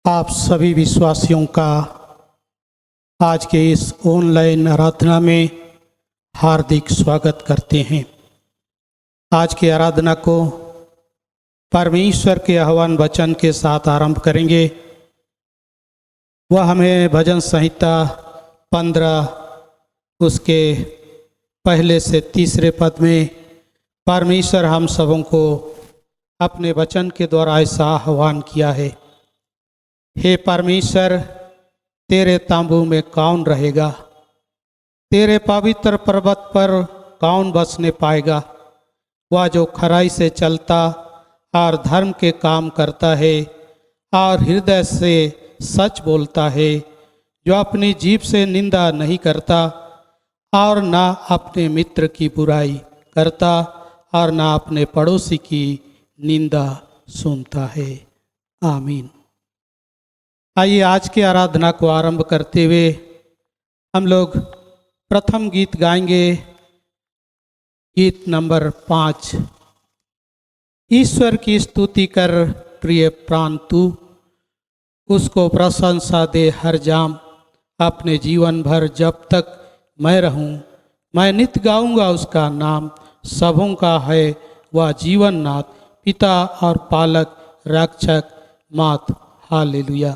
आप सभी विश्वासियों का आज के इस ऑनलाइन आराधना में हार्दिक स्वागत करते हैं। आज की आराधना को परमेश्वर के आह्वान वचन के साथ आरंभ करेंगे। वह हमें भजन संहिता 15 उसके पहले से तीसरे पद में परमेश्वर हम सबों को अपने वचन के द्वारा ऐसा आह्वान किया है। हे परमेश्वर, तेरे तांबू में कौन रहेगा? तेरे पवित्र पर्वत पर कौन बसने पाएगा? वह जो खराई से चलता और धर्म के काम करता है और हृदय से सच बोलता है, जो अपनी जीभ से निंदा नहीं करता और ना अपने मित्र की बुराई करता और ना अपने पड़ोसी की निंदा सुनता है। आमीन। आइए आज की आराधना को आरंभ करते हुए हम लोग प्रथम गीत गाएंगे, गीत नंबर 5। ईश्वर की स्तुति कर प्रिय प्राण तू, उसको प्रशंसा दे हर जाम। अपने जीवन भर जब तक मैं रहूं, मैं नित गाऊंगा उसका नाम। सबों का है वह जीवन नाथ, पिता और पालक, रक्षक, मात। हालेलुया।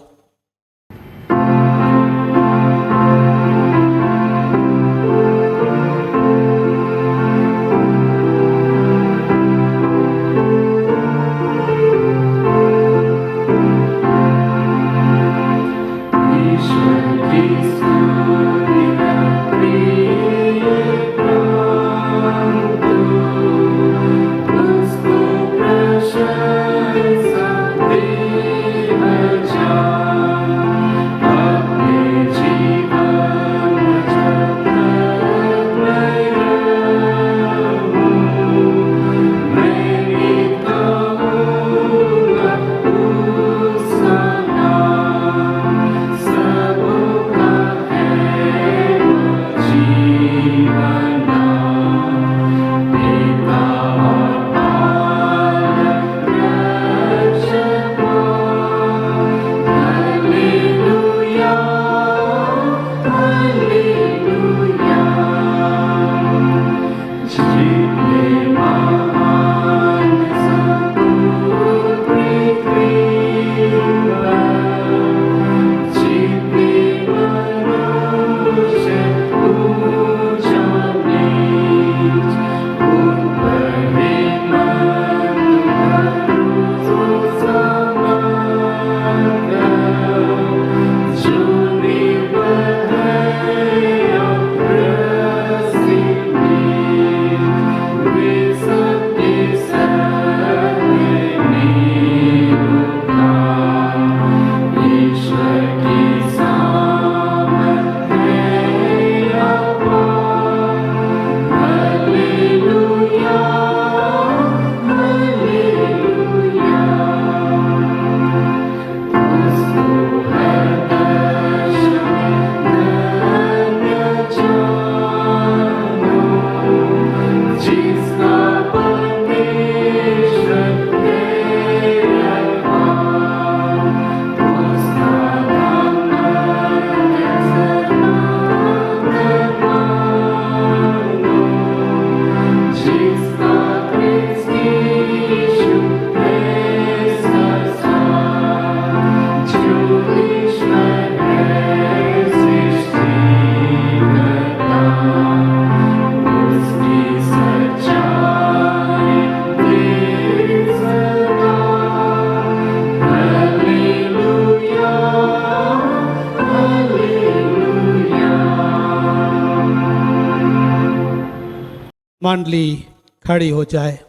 मंडली खड़ी हो जाए।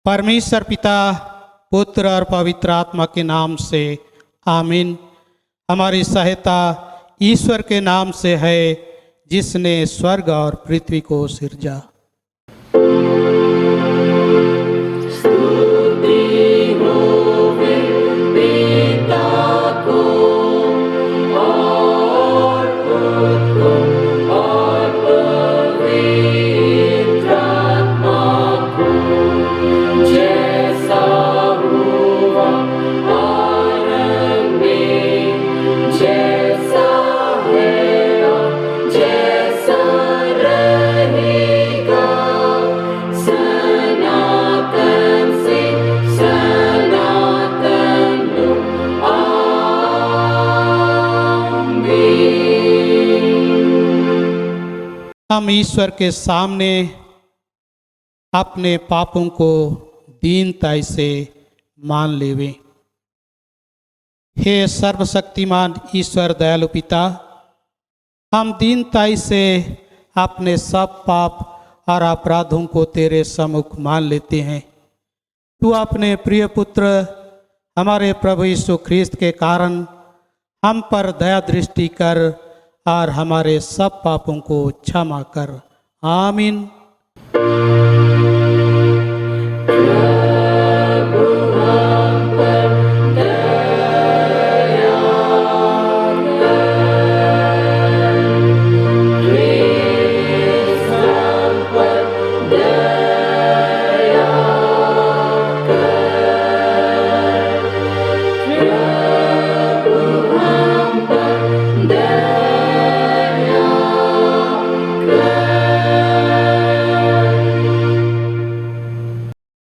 परमेश्वर पिता, पुत्र और पवित्र आत्मा के नाम से आमीन। हमारी सहायता ईश्वर के नाम से है, जिसने स्वर्ग और पृथ्वी को सिरजा। जैसा हुआ आनंद हम ईश्वर के सामने अपने पापों को दीनताई से मान लेवें। हे सर्वशक्तिमान ईश्वर दयालु पिता, हम दीनताई से अपने सब पाप और अपराधों को तेरे सम्मुख मान लेते हैं। तू अपने प्रिय पुत्र हमारे प्रभु यीशु ख्रीस्त के कारण हम पर दया दृष्टि कर और हमारे सब पापों को क्षमा कर। आमीन।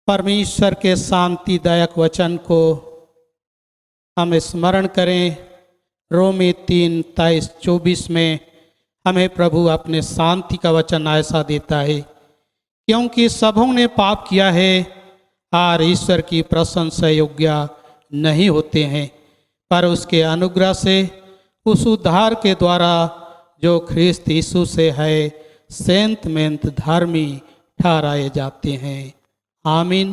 परमेश्वर के शांतिदायक वचन को हम स्मरण करें। रोमी 3:23-24 में हमें प्रभु अपने शांति का वचन ऐसा देता है, क्योंकि सबों ने पाप किया है और ईश्वर की प्रशंसा योग्य नहीं होते हैं, पर उसके अनुग्रह से उस उद्धार के द्वारा जो ख्रीस्त यीशु से है सेंत मेंत धर्मी ठहराए जाते हैं। आमीन।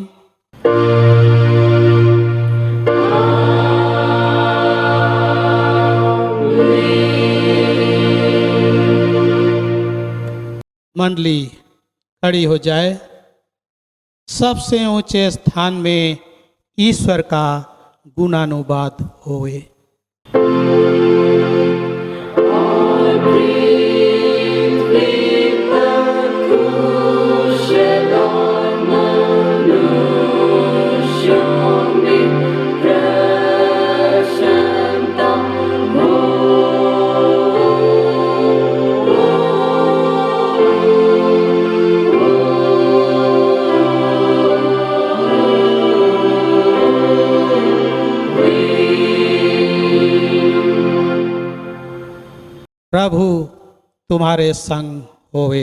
मंडली खड़ी हो जाए। सबसे ऊंचे स्थान में ईश्वर का गुणानुवाद होए। प्रभु तुम्हारे संग होवे।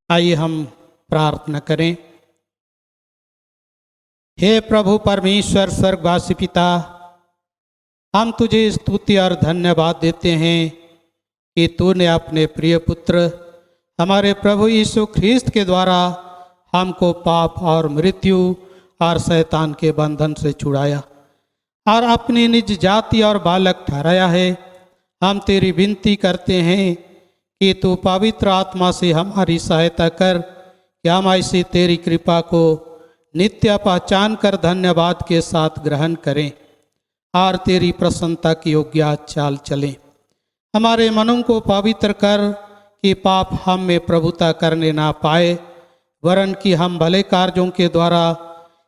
आइए हम प्रार्थना करें। हे प्रभु परमेश्वर स्वर्गवासी पिता, हम तुझे स्तुति और धन्यवाद देते हैं कि तूने अपने प्रिय पुत्र हमारे प्रभु यीशु ख्रीस्त के द्वारा हमको पाप और मृत्यु और शैतान के बंधन से छुड़ाया और अपनी निज जाति और बालक ठहराया है। हम तेरी विनती करते हैं कि तू पवित्र आत्मा से हमारी सहायता कर कि हम ऐसी तेरी कृपा को नित्य पहचान कर धन्यवाद के साथ ग्रहण करें और तेरी प्रसन्नता की योग्य चाल चलें। हमारे मनों को पवित्र कर कि पाप हम में प्रभुता करने ना पाए, वरन कि हम भले कार्यों के द्वारा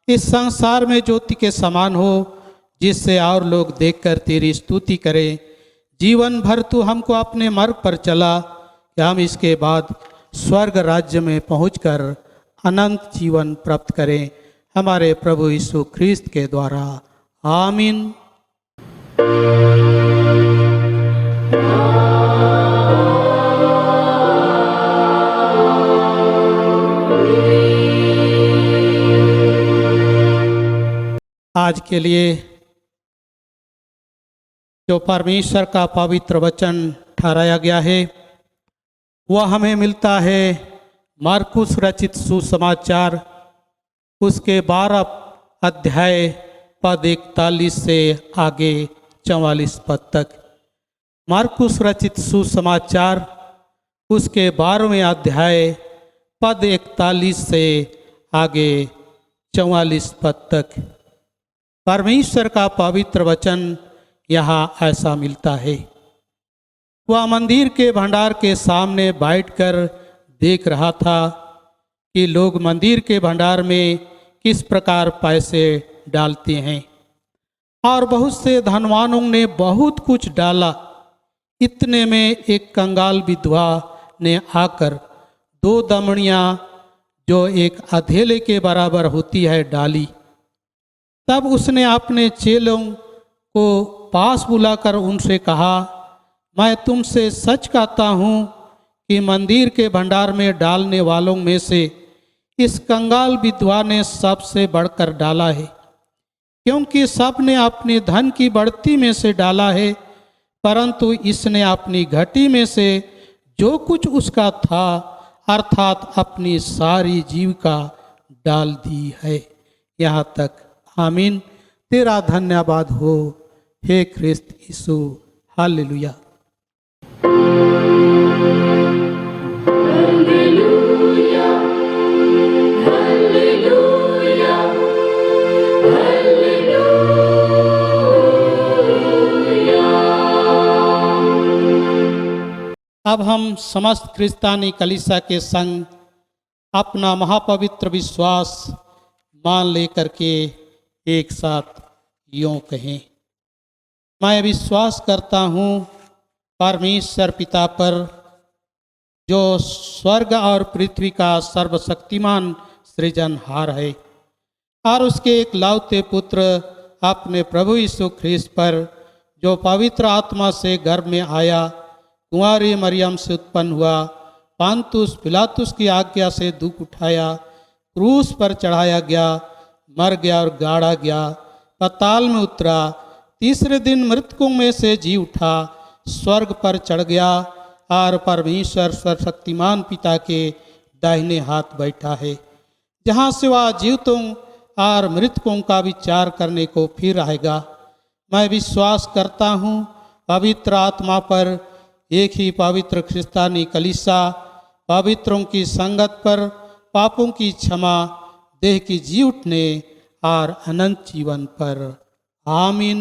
इस संसार में ज्योति के समान हो, जिससे और लोग देखकर तेरी स्तुति करें। जीवन भर तू हमको अपने मार्ग पर चला कि हम इसके बाद स्वर्ग राज्य में पहुंचकर अनंत जीवन प्राप्त करें, हमारे प्रभु यीशु ख्रीस्त के द्वारा। आमीन। आज के लिए जो परमेश्वर का पवित्र वचन ठहराया गया है वह हमें मिलता है मार्कुस रचित सुसमाचार उसके 12 अध्याय पद 41 से आगे 44 पद तक। मार्कुस रचित सुसमाचार उसके 12वें अध्याय पद 41 से आगे 44 पद तक परमेश्वर का पवित्र वचन यहाँ ऐसा मिलता है। वह मंदिर के भंडार के सामने बैठकर देख रहा था कि लोग मंदिर के भंडार में किस प्रकार पैसे डालते हैं, और बहुत से धनवानों ने बहुत कुछ डाला। इतने में एक कंगाल विधवा ने आकर 2 दमड़ियाँ जो एक अधेले के बराबर होती है डाली। तब उसने अपने चेलों को पास बुलाकर उनसे कहा, मैं तुमसे सच कहता हूँ कि मंदिर के भंडार में डालने वालों में से इस कंगाल विधवा ने सबसे बढ़कर डाला है, क्योंकि सब ने अपने धन की बढ़ती में से डाला है, परंतु इसने अपनी घटी में से जो कुछ उसका था अर्थात अपनी सारी जीविका डाल दी है। यहाँ तक। आमीन। तेरा धन्यवाद हो हे ख्रिस्त यीशु। हालेलुया। Hallelujah, hallelujah, hallelujah. अब हम समस्त क्रिस्तानी कलीसिया के संग अपना महापवित्र विश्वास मान लेकर के एक साथ यूँ कहें, मैं विश्वास करता हूँ परमेश्वर पिता पर, जो स्वर्ग और पृथ्वी का सर्वशक्तिमान सृजनहार है, और उसके एक लौते पुत्र अपने प्रभु यीशु ख्रीस्त पर, जो पवित्र आत्मा से गर्भ में आया, कुंवारी मरियम से उत्पन्न हुआ, पांतुस पिलातुस की आज्ञा से दुख उठाया, क्रूस पर चढ़ाया गया, मर गया और गाड़ा गया, पाताल में उतरा, तीसरे दिन मृतकों में से जी उठा, स्वर्ग पर चढ़ गया और परमेश्वर सर्वशक्तिमान पिता के दाहिने हाथ बैठा है, जहाँ से वह जीवितों और मृतकों का विचार करने को फिर आएगा। मैं विश्वास करता हूँ पवित्र आत्मा पर, एक ही पवित्र क्रिस्तानी कलीसिया, पवित्रों की संगत पर, पापों की क्षमा, देह की जी उठने और अनंत जीवन पर। आमीन।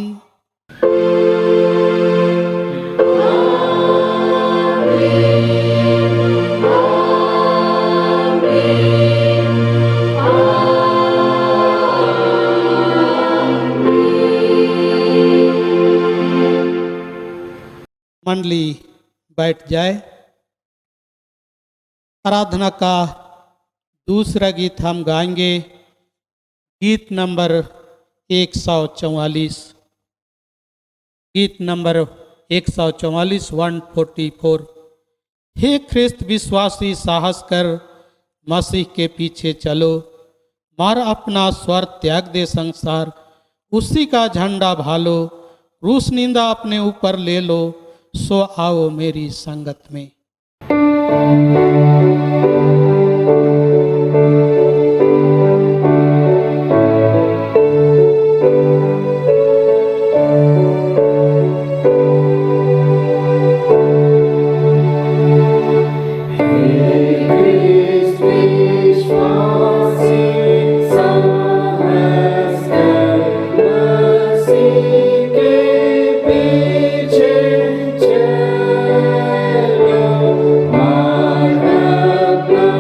मंडली बैठ जाए। आराधना का दूसरा गीत हम गाएंगे, गीत नंबर 144। गीत नंबर 144 144। हे ख्रिस्त विश्वासी साहस कर मसीह के पीछे चलो, मार अपना स्वर त्याग दे संसार, उसी का झंडा भालो, रूस निंदा अपने ऊपर ले लो, सो आओ मेरी संगत में। Chelo,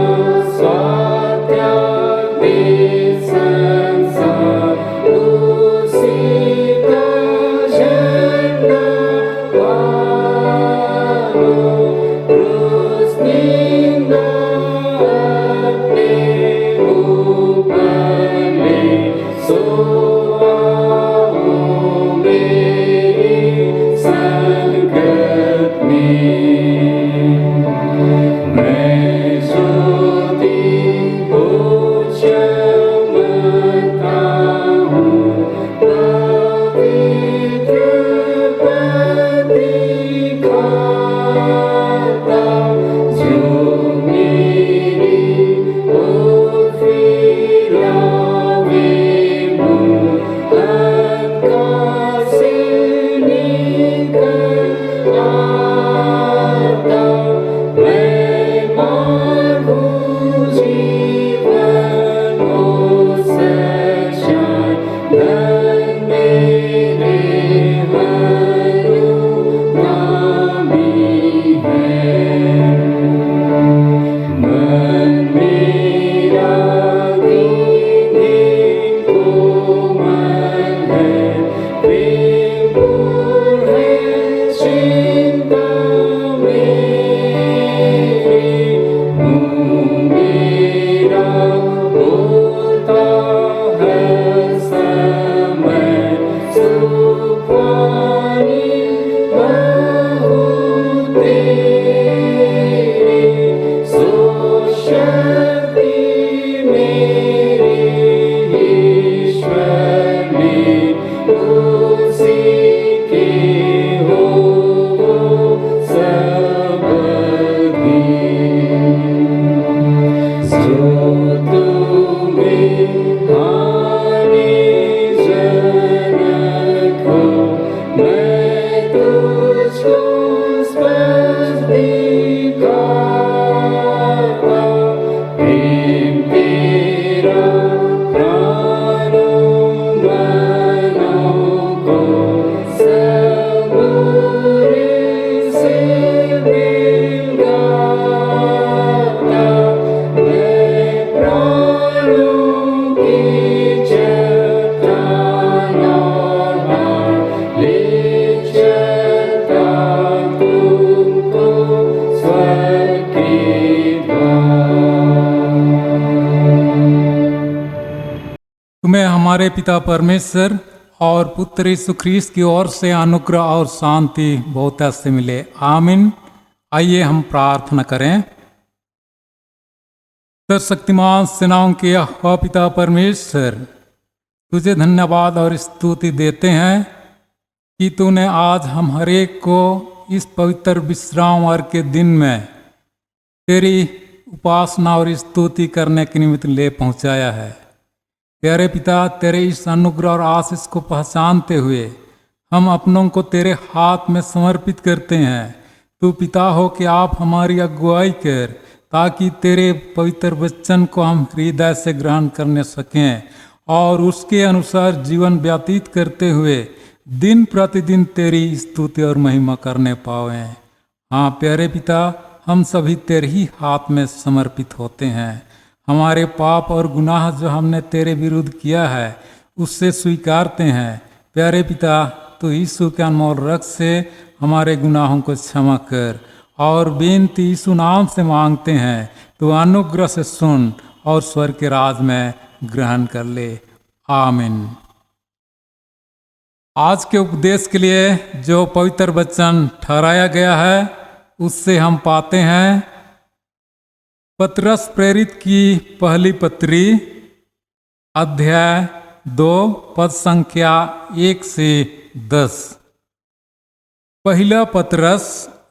हमारे पिता परमेश्वर और पुत्र यीशु ख्रीस्त की ओर से अनुग्रह और शांति बहुत से मिले। आमीन। आइए हम प्रार्थना करें। सर्वशक्तिमान सेनाओं के यहोवा पिता परमेश्वर, तुझे धन्यवाद और स्तुति देते हैं कि तूने आज हम हरेक को इस पवित्र विश्राम वार के दिन में तेरी उपासना और स्तुति करने के निमित्त ले पहुंचाया है। प्यारे पिता, तेरे इस अनुग्रह और आशीष को पहचानते हुए हम अपनों को तेरे हाथ में समर्पित करते हैं। तू पिता हो कि आप हमारी अगुवाई कर, ताकि तेरे पवित्र वचन को हम हृदय से ग्रहण करने सकें और उसके अनुसार जीवन व्यतीत करते हुए दिन प्रतिदिन तेरी स्तुति और महिमा करने पावें। हाँ प्यारे पिता, हम सभी तेरे ही हाथ में समर्पित होते हैं। हमारे पाप और गुनाह जो हमने तेरे विरुद्ध किया है उससे स्वीकारते हैं। प्यारे पिता, तो यीशु के अनमोल रक्त से हमारे गुनाहों को क्षमा कर और बेनती यीशु नाम से मांगते हैं, तो अनुग्रह से सुन और स्वर्ग के राज में ग्रहण कर ले। आमीन। आज के उपदेश के लिए जो पवित्र वचन ठहराया गया है उससे हम पाते हैं पतरस प्रेरित की पहली पत्री अध्याय 2 पद संख्या 1 से 10। पहला पतरस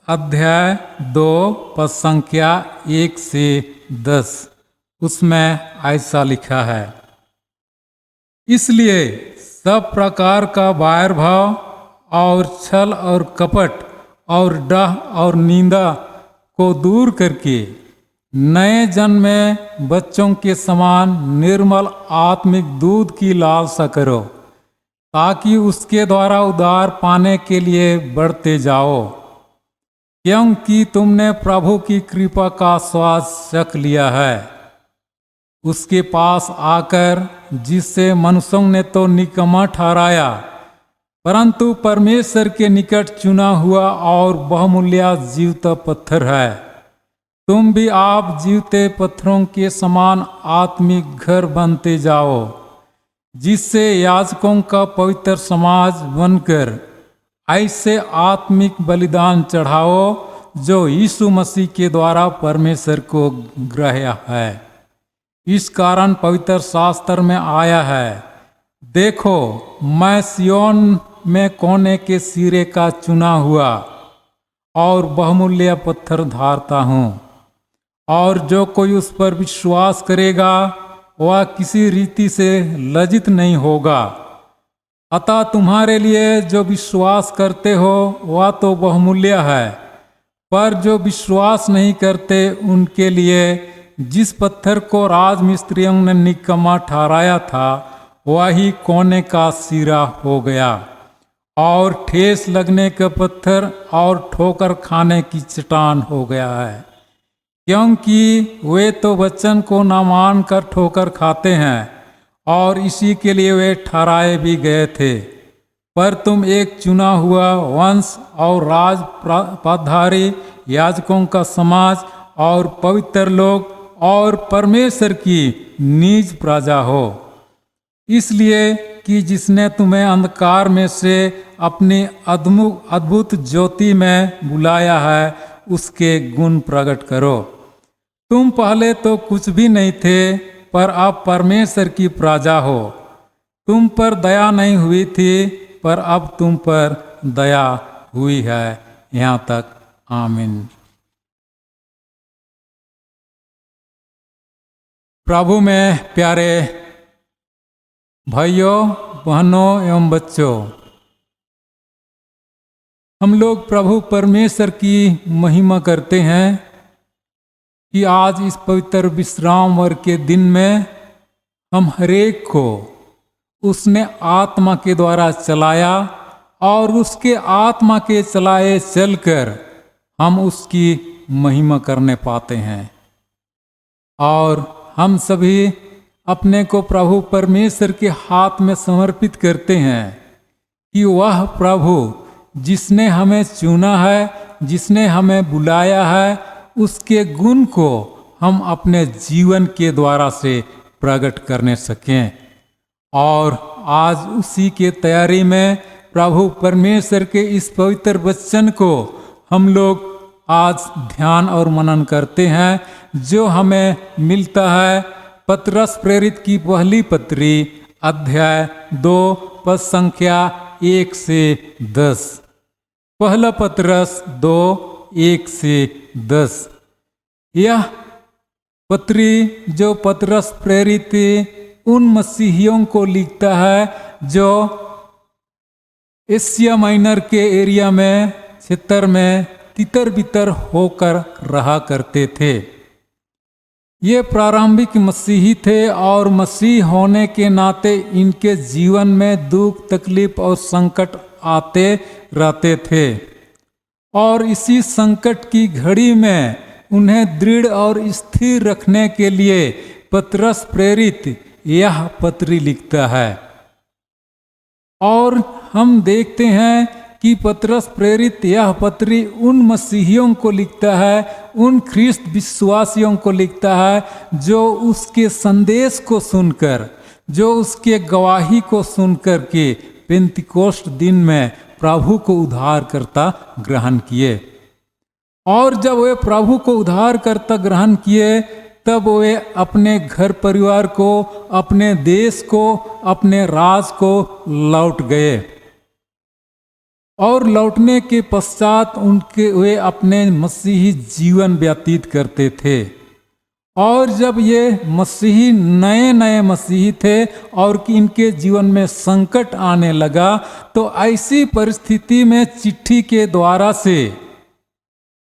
अध्याय 2 पद संख्या 1 से 10, उसमें ऐसा लिखा है, इसलिए सब प्रकार का वैर भाव और छल और कपट और डह और निंदा को दूर करके नए जन्म में बच्चों के समान निर्मल आत्मिक दूध की लालसा करो, ताकि उसके द्वारा उद्धार पाने के लिए बढ़ते जाओ, क्योंकि तुमने प्रभु की कृपा का स्वाद चख लिया है। उसके पास आकर, जिससे मनुष्यों ने तो निकम्मा ठहराया, परंतु परमेश्वर के निकट चुना हुआ और बहुमूल्य जीवता पत्थर है, तुम भी आप जीवते पत्थरों के समान आत्मिक घर बनते जाओ, जिससे याजकों का पवित्र समाज बनकर ऐसे आत्मिक बलिदान चढ़ाओ जो यीशु मसीह के द्वारा परमेश्वर को ग्राह्य है। इस कारण पवित्र शास्त्र में आया है, देखो मैं सिय्योन में कोने के सिरे का चुना हुआ और बहुमूल्य पत्थर धारता हूँ, और जो कोई उस पर विश्वास करेगा वह किसी रीति से लज्जित नहीं होगा। अतः तुम्हारे लिए जो विश्वास करते हो वह तो बहुमूल्य है, पर जो विश्वास नहीं करते उनके लिए जिस पत्थर को राजमिस्त्रियों ने निकम्मा ठहराया था वही कोने का सिरा हो गया और ठेस लगने का पत्थर और ठोकर खाने की चट्टान हो गया है, क्योंकि वे तो वचन को न मान कर ठोकर खाते हैं और इसी के लिए वे ठहराए भी गए थे। पर तुम एक चुना हुआ वंश और राज पदधारी याजकों का समाज और पवित्र लोग और परमेश्वर की निज प्रजा हो, इसलिए कि जिसने तुम्हें अंधकार में से अपनी अद्भुत ज्योति में बुलाया है उसके गुण प्रकट करो। तुम पहले तो कुछ भी नहीं थे, पर अब परमेश्वर की प्रजा हो। तुम पर दया नहीं हुई थी, पर अब तुम पर दया हुई है। यहाँ तक। आमीन। प्रभु में प्यारे भाइयों, बहनों एवं बच्चों, हम लोग प्रभु परमेश्वर की महिमा करते हैं कि आज इस पवित्र विश्राम वर्ग के दिन में हम हरेक को उसने आत्मा के द्वारा चलाया और उसके आत्मा के चलाए चलकर हम उसकी महिमा करने पाते हैं। और हम सभी अपने को प्रभु परमेश्वर के हाथ में समर्पित करते हैं कि वह प्रभु जिसने हमें चुना है, जिसने हमें बुलाया है, उसके गुण को हम अपने जीवन के द्वारा से प्रकट करने सकें और आज उसी के तैयारी में प्रभु परमेश्वर के इस पवित्र वचन को हम लोग आज ध्यान और मनन करते हैं, जो हमें मिलता है पतरस प्रेरित की पहली पत्री अध्याय 2 पद संख्या 1 से 10। पहला पतरस 2 1 से 10। यह पत्री जो पतरस प्रेरित उन मसीहियों को लिखता है जो एशिया माइनर के एरिया में क्षेत्र में तितर बितर होकर रहा करते थे। ये प्रारंभिक मसीही थे और मसीह होने के नाते इनके जीवन में दुख तकलीफ और संकट आते रहते थे, और इसी संकट की घड़ी में उन्हें दृढ़ और स्थिर रखने के लिए पतरस प्रेरित यह पत्री लिखता है। और हम देखते हैं कि पतरस प्रेरित यह पत्री उन मसीहियों को लिखता है, उन ख्रिस्त विश्वासियों को लिखता है जो उसके संदेश को सुनकर, जो उसके गवाही को सुनकर के पेंतिकोस्त दिन में प्रभु को उद्धारकर्ता ग्रहण किए। और जब वे प्रभु को उद्धारकर्ता ग्रहण किए, तब वे अपने घर परिवार को, अपने देश को, अपने राज को लौट गए। और लौटने के पश्चात वे अपने मसीही जीवन व्यतीत करते थे। और जब ये मसीही नए मसीही थे और कि इनके जीवन में संकट आने लगा, तो ऐसी परिस्थिति में चिट्ठी के द्वारा से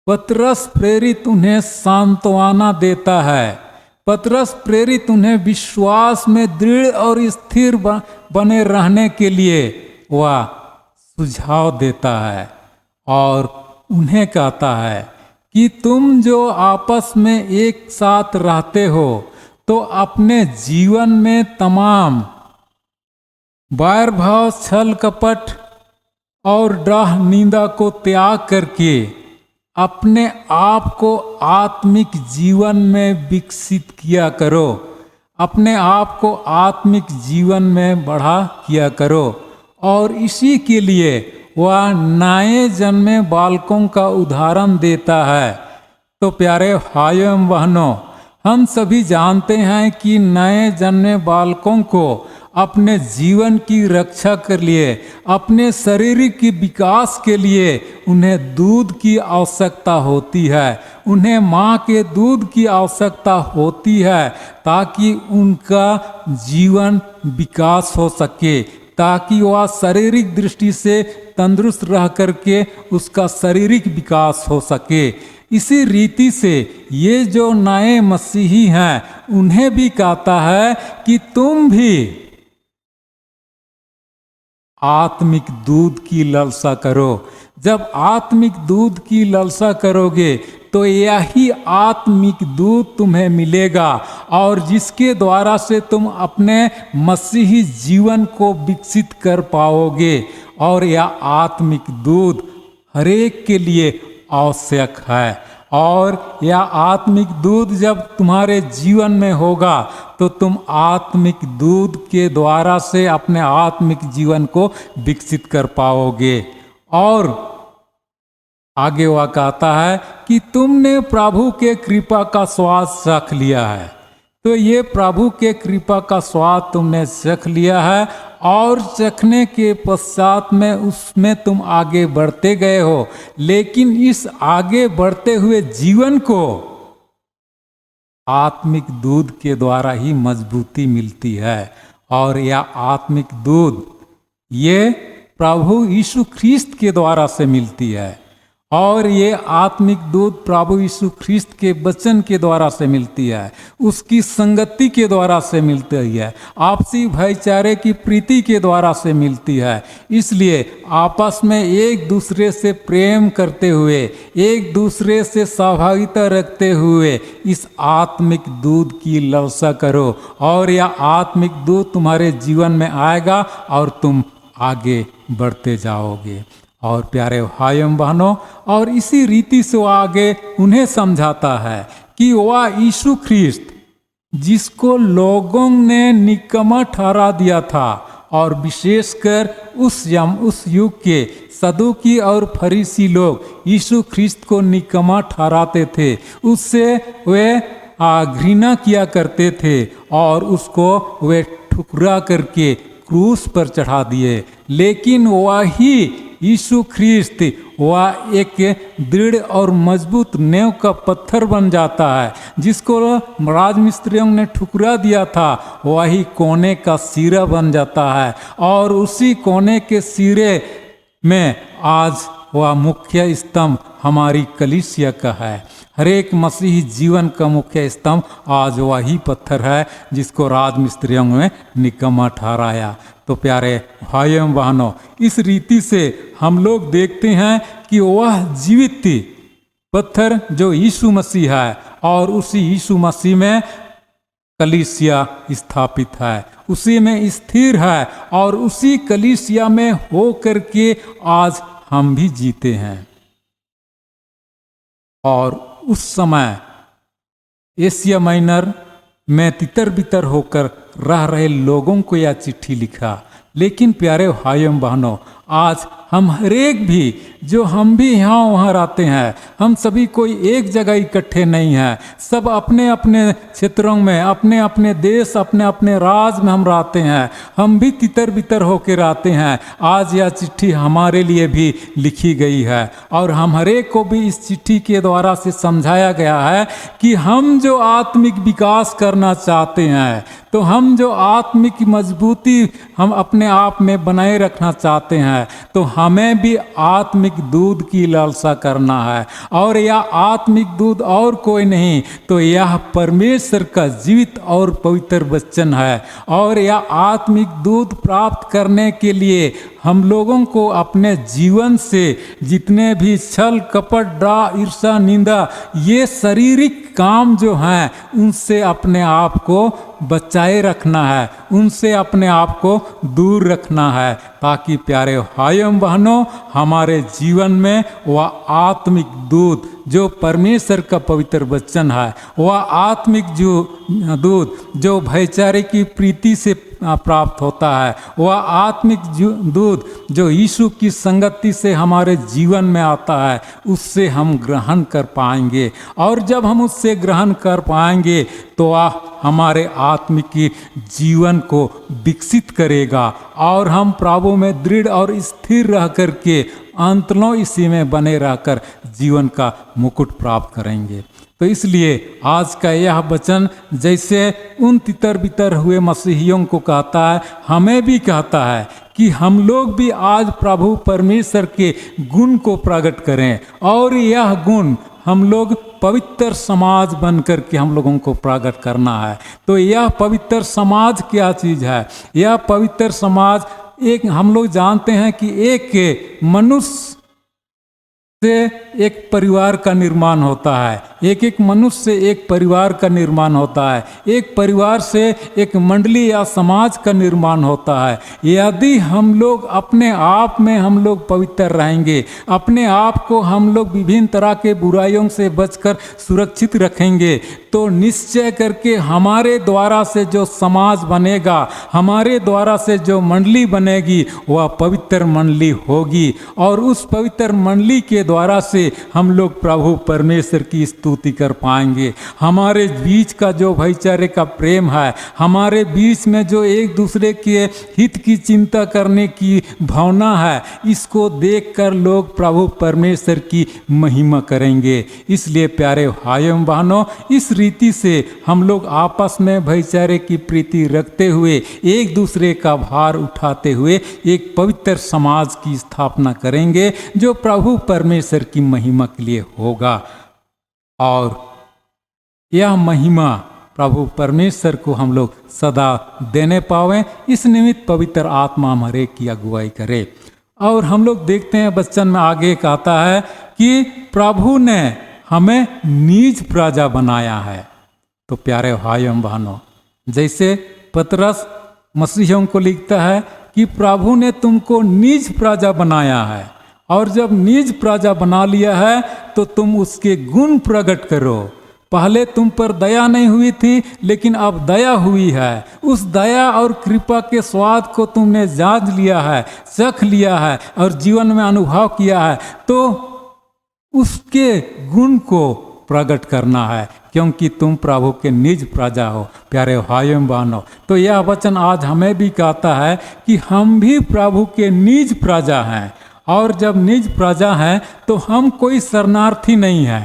पतरस प्रेरित उन्हें सांत्वना देता है। पतरस प्रेरित उन्हें विश्वास में दृढ़ और स्थिर बने रहने के लिए वह सुझाव देता है और उन्हें कहता है कि तुम जो आपस में एक साथ रहते हो, तो अपने जीवन में तमाम बैर भाव, छल कपट और डाह निंदा को त्याग करके अपने आप को आत्मिक जीवन में विकसित किया करो, अपने आप को आत्मिक जीवन में बढ़ा किया करो। और इसी के लिए वह नए जन्मे बालकों का उदाहरण देता है। तो प्यारे भाइयों एवं बहनों, हम सभी जानते हैं कि नए जन्मे बालकों को अपने जीवन की रक्षा के लिए, अपने शारीरिक विकास के लिए उन्हें दूध की आवश्यकता होती है, उन्हें माँ के दूध की आवश्यकता होती है, ताकि उनका जीवन विकास हो सके, ताकि वह शारीरिक दृष्टि से तंदुरुस्त रह करके उसका शारीरिक विकास हो सके। इसी रीति से ये जो नए मसीही हैं, उन्हें भी कहता है कि तुम भी आत्मिक दूध की लालसा करो। जब आत्मिक दूध की लालसा करोगे तो यही आत्मिक दूध तुम्हें मिलेगा, और जिसके द्वारा से तुम अपने मसीही जीवन को विकसित कर पाओगे। और यह आत्मिक दूध हरेक के लिए आवश्यक है। और यह आत्मिक दूध जब तुम्हारे जीवन में होगा, तो तुम आत्मिक दूध के द्वारा से अपने आत्मिक जीवन को विकसित कर पाओगे। और आगे वह कहता है कि तुमने प्रभु के कृपा का स्वाद चख लिया है। तो ये प्रभु के कृपा का स्वाद तुमने चख लिया है, और चखने के पश्चात में उसमें तुम आगे बढ़ते गए हो। लेकिन इस आगे बढ़ते हुए जीवन को आत्मिक दूध के द्वारा ही मजबूती मिलती है। और यह आत्मिक दूध ये प्रभु यीशु ख्रिस्त के द्वारा से मिलती है। और ये आत्मिक दूध प्रभु यीशु ख्रिस्त के वचन के द्वारा से मिलती है, उसकी संगति के द्वारा से मिलती है, आपसी भाईचारे की प्रीति के द्वारा से मिलती है। इसलिए आपस में एक दूसरे से प्रेम करते हुए, एक दूसरे से सहभागिता रखते हुए इस आत्मिक दूध की लालसा करो, और यह आत्मिक दूध तुम्हारे जीवन में आएगा और तुम आगे बढ़ते जाओगे। और प्यारे भाइयों बहनों, और इसी रीति से वो आगे उन्हें समझाता है कि वह यीशु ख्रिस्त जिसको लोगों ने निकम्मा ठहरा दिया था, और विशेषकर उस युग के सदूकी और फरीसी लोग यीशु ख्रिस्त को निकम्मा ठहराते थे। उससे वे घृणा किया करते थे और उसको वे ठुकरा करके क्रूस पर चढ़ा दिए। लेकिन वही यीशु ख्रिस्त वह एक दृढ़ और मजबूत नेव का पत्थर बन जाता है, जिसको राजमिस्त्रियों ने ठुकरा दिया था, वही कोने का सिरा बन जाता है। और उसी कोने के सिरे में आज वह मुख्य स्तंभ हमारी कलीसिया का है। हर एक मसीही जीवन का मुख्य स्तंभ आज वही पत्थर है जिसको राजमिस्त्रियों ने निकम्मा ठहराया। तो प्यारे भाइयों एवं बहनों, इस रीति से हम लोग देखते हैं कि वह जीवित पत्थर जो यीशु मसीह है, और उसी यीशु मसीह में कलीसिया स्थापित है, उसी में स्थिर है, और उसी कलीसिया में हो करके आज हम भी जीते हैं। और उस समय एशिया माइनर में तितर बितर होकर रह रहे लोगों को यह चिट्ठी लिखा। लेकिन प्यारे भाइयों बहनों, आज हम हरेक भी जो हम भी यहाँ वहाँ रहते हैं, हम सभी कोई एक जगह इकट्ठे नहीं हैं। सब अपने अपने क्षेत्रों में, अपने अपने देश, अपने अपने राज में हम रहते हैं। हम भी तितर बितर होकर रहते हैं। आज यह चिट्ठी हमारे लिए भी लिखी गई है, और हम हरेक को भी इस चिट्ठी के द्वारा से समझाया गया है कि हम जो आत्मिक विकास करना चाहते हैं, तो हम जो आत्मिक मजबूती हम अपने आप में बनाए रखना चाहते हैं, तो हमें भी आत्मिक दूध की लालसा करना है। और यह आत्मिक दूध और कोई नहीं, तो यह परमेश्वर का जीवित और पवित्र वचन है। और यह आत्मिक दूध प्राप्त करने के लिए हम लोगों को अपने जीवन से जितने भी छल कपट डरा ईर्ष्या निंदा ये शारीरिक काम जो हैं, उनसे अपने आप को बचाए रखना है, उनसे अपने आप को दूर रखना है, ताकि प्यारे भाइयों बहनों हमारे जीवन में वह आत्मिक दूध जो परमेश्वर का पवित्र वचन है, वह आत्मिक जो दूध जो भाईचारे की प्रीति से प्राप्त होता है, वह आत्मिक दूध जो यीशु की संगति से हमारे जीवन में आता है, उससे हम ग्रहण कर पाएंगे। और जब हम उससे ग्रहण कर पाएंगे तो वह हमारे आत्मिक जीवन को विकसित करेगा, और हम प्रभु में दृढ़ और स्थिर रह करके अंतलों इसी में बने रहकर जीवन का मुकुट प्राप्त करेंगे। तो इसलिए आज का यह वचन जैसे उन तितर बितर हुए मसीहियों को कहता है, हमें भी कहता है कि हम लोग भी आज प्रभु परमेश्वर के गुण को प्रकट करें। और यह गुण हम लोग पवित्र समाज बनकर के हम लोगों को प्रकट करना है। तो यह पवित्र समाज क्या चीज़ है? यह पवित्र समाज एक, हम लोग जानते हैं कि एक मनुष्य से एक परिवार का निर्माण होता है, एक मनुष्य से एक परिवार का निर्माण होता है, एक परिवार से एक मंडली या समाज का निर्माण होता है। यदि हम लोग अपने आप में हम लोग पवित्र रहेंगे, अपने आप को हम लोग विभिन्न तरह के बुराइयों से बचकर सुरक्षित रखेंगे, तो निश्चय करके हमारे द्वारा से जो समाज बनेगा, हमारे द्वारा से जो मंडली बनेगी, वह पवित्र मंडली होगी। और उस पवित्र मंडली के द्वारा से हम लोग प्रभु परमेश्वर की स्तुति कर पाएंगे। हमारे बीच का जो भाईचारे का प्रेम है, हमारे बीच में जो एक दूसरे के हित की चिंता करने की भावना है, इसको देखकर लोग प्रभु परमेश्वर की महिमा करेंगे। इसलिए प्यारे भाइयों बहनों, इस रीति से हम लोग आपस में भाईचारे की प्रीति रखते हुए, एक दूसरे का भार उठाते हुए एक पवित्र समाज की स्थापना करेंगे, जो प्रभु परमेश्वर की महिमा के लिए होगा। और यह महिमा प्रभु परमेश्वर को हम लोग सदा देने पावें, इस निमित्त पवित्र आत्मा हमारे की अगुवाई करे। और हम लोग देखते हैं वचन में आगे कहता है कि प्रभु ने हमें निज प्रजा बनाया है। तो प्यारे भाइयों बहनों, जैसे पतरस मसीहियों को लिखता है कि प्रभु ने तुमको निज प्रजा बनाया है, और जब निज प्रजा बना लिया है तो तुम उसके गुण प्रकट करो। पहले तुम पर दया नहीं हुई थी, लेकिन अब दया हुई है। उस दया और कृपा के स्वाद को तुमने जांच लिया है, चख लिया है और जीवन में अनुभव किया है, तो उसके गुण को प्रकट करना है, क्योंकि तुम प्रभु के निज प्रजा हो। प्यारे भाइयों बहनों, तो यह वचन आज हमें भी कहता है कि हम भी प्रभु के निज प्रजा हैं, और जब निज प्रजा हैं तो हम कोई शरणार्थी नहीं है।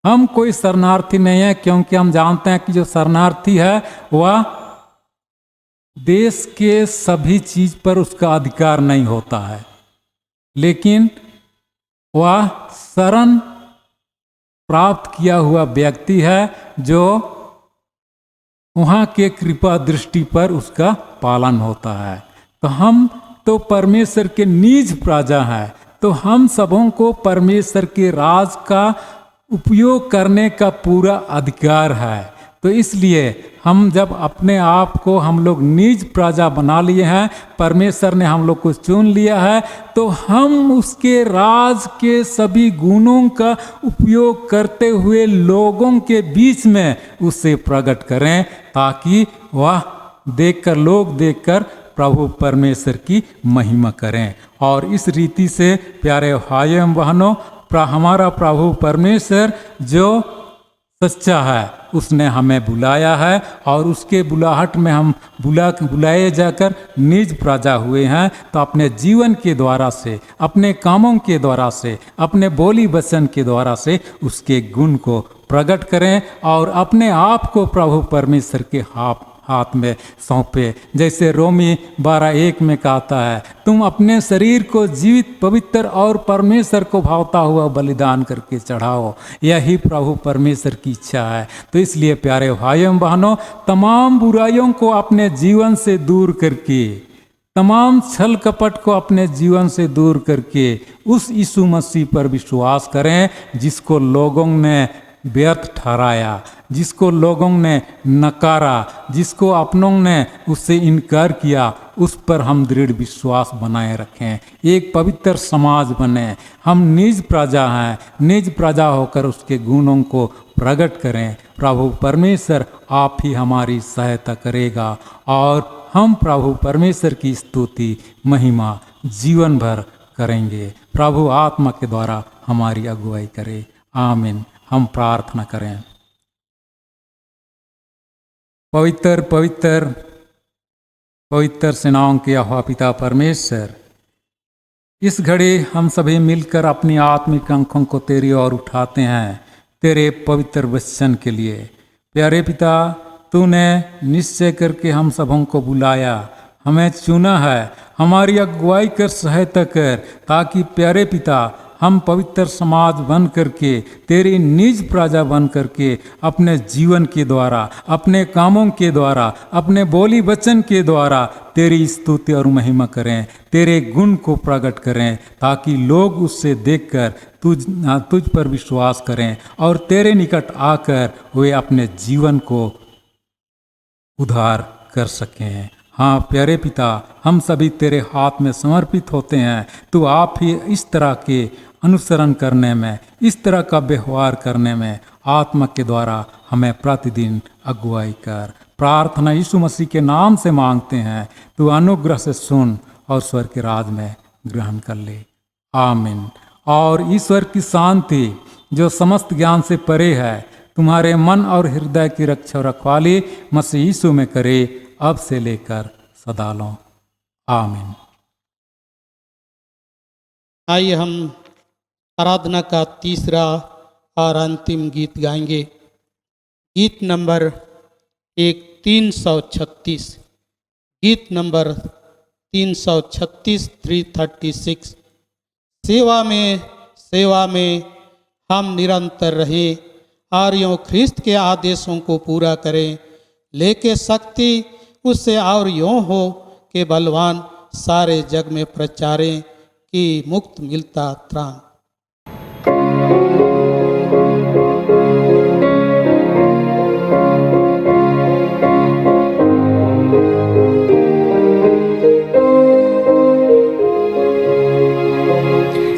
हम कोई शरणार्थी नहीं है, क्योंकि हम जानते हैं कि जो शरणार्थी है वह देश के सभी चीज पर उसका अधिकार नहीं होता है, लेकिन वह शरण प्राप्त किया हुआ व्यक्ति है जो वहाँ के कृपा दृष्टि पर उसका पालन होता है। तो हम तो परमेश्वर के निज प्रजा हैं, तो हम सबों को परमेश्वर के राज का उपयोग करने का पूरा अधिकार है। तो इसलिए हम जब अपने आप को हम लोग निज प्रजा बना लिए हैं, परमेश्वर ने हम लोग को चुन लिया है, तो हम उसके राज के सभी गुणों का उपयोग करते हुए लोगों के बीच में उसे प्रकट करें, ताकि वह लोग देखकर प्रभु परमेश्वर की महिमा करें। और इस रीति से प्यारे भाइयों बहनों, हमारा प्रभु परमेश्वर जो सच्चा है, उसने हमें बुलाया है, और उसके बुलाहट में हम बुलाए जाकर निज प्रजा हुए हैं। तो अपने जीवन के द्वारा से, अपने कामों के द्वारा से, अपने बोली वचन के द्वारा से उसके गुण को प्रकट करें, और अपने आप को प्रभु परमेश्वर के हाथ में सौंपे। जैसे रोमी 12:1 में कहता है, तुम अपने शरीर को जीवित, पवित्र और परमेश्वर को भावता हुआ बलिदान करके चढ़ाओ। यही प्रभु परमेश्वर की इच्छा है। तो इसलिए प्यारे भाइयों बहनों, तमाम बुराइयों को अपने जीवन से दूर करके, तमाम छल कपट को अपने जीवन से दूर करके उस यीशु मसीह पर विश्वास करें, जिसको लोगों ने व्यर्थ ठहराया, जिसको लोगों ने नकारा, जिसको अपनों ने उससे इनकार किया, उस पर हम दृढ़ विश्वास बनाए रखें। एक पवित्र समाज बने। हम निज प्रजा हैं, निज प्रजा होकर उसके गुणों को प्रकट करें। प्रभु परमेश्वर आप ही हमारी सहायता करेगा, और हम प्रभु परमेश्वर की स्तुति महिमा जीवन भर करेंगे। प्रभु आत्मा के द्वारा हमारी अगुवाई करे। आमीन। हम प्रार्थना करें। पवित्र पवित्र पवित्र सेनाओं के यहोवा पिता परमेश्वर, इस घड़ी हम सभी मिलकर अपनी आत्मिक आंखों को तेरी ओर उठाते हैं, तेरे पवित्र वचन के लिए। प्यारे पिता, तूने निश्चय करके हम सबों को बुलाया, हमें चुना है, हमारी अगुवाई कर, सहायता कर, ताकि प्यारे पिता हम पवित्र समाज बन करके, तेरी निज प्रजा बन करके अपने जीवन के द्वारा, अपने कामों के द्वारा, अपने बोली वचन के द्वारा तेरी स्तुति और महिमा करें, तेरे गुण को प्रकट करें, ताकि लोग उससे देखकर तुझ पर विश्वास करें और तेरे निकट आकर वे अपने जीवन को उद्धार कर सकें। हाँ प्यारे पिता, हम सभी तेरे हाथ में समर्पित होते हैं। तू आप ही इस तरह के अनुसरण करने में, इस तरह का व्यवहार करने में आत्मा के द्वारा हमें प्रतिदिन अगुवाई कर। प्रार्थना यीशु मसीह के नाम से मांगते हैं। तू अनुग्रह से सुन और स्वर्ग के राज में ग्रहण कर ले। आमीन। और ईश्वर की शांति जो समस्त ज्ञान से परे है, तुम्हारे मन और हृदय की रक्षा और रखवाली मसीह यीशु में करे, अब से लेकर सदालों। आमीन। आइए हम आराधना का तीसरा और अंतिम गीत गाएंगे। गीत नंबर 336, गीत नंबर 336, 336। सेवा में हम निरंतर रहे और यूँ ख्रिस्त के आदेशों को पूरा करें, लेके शक्ति उससे और यूँ हो कि बलवान सारे जग में प्रचारें कि मुक्त मिलता त्राण।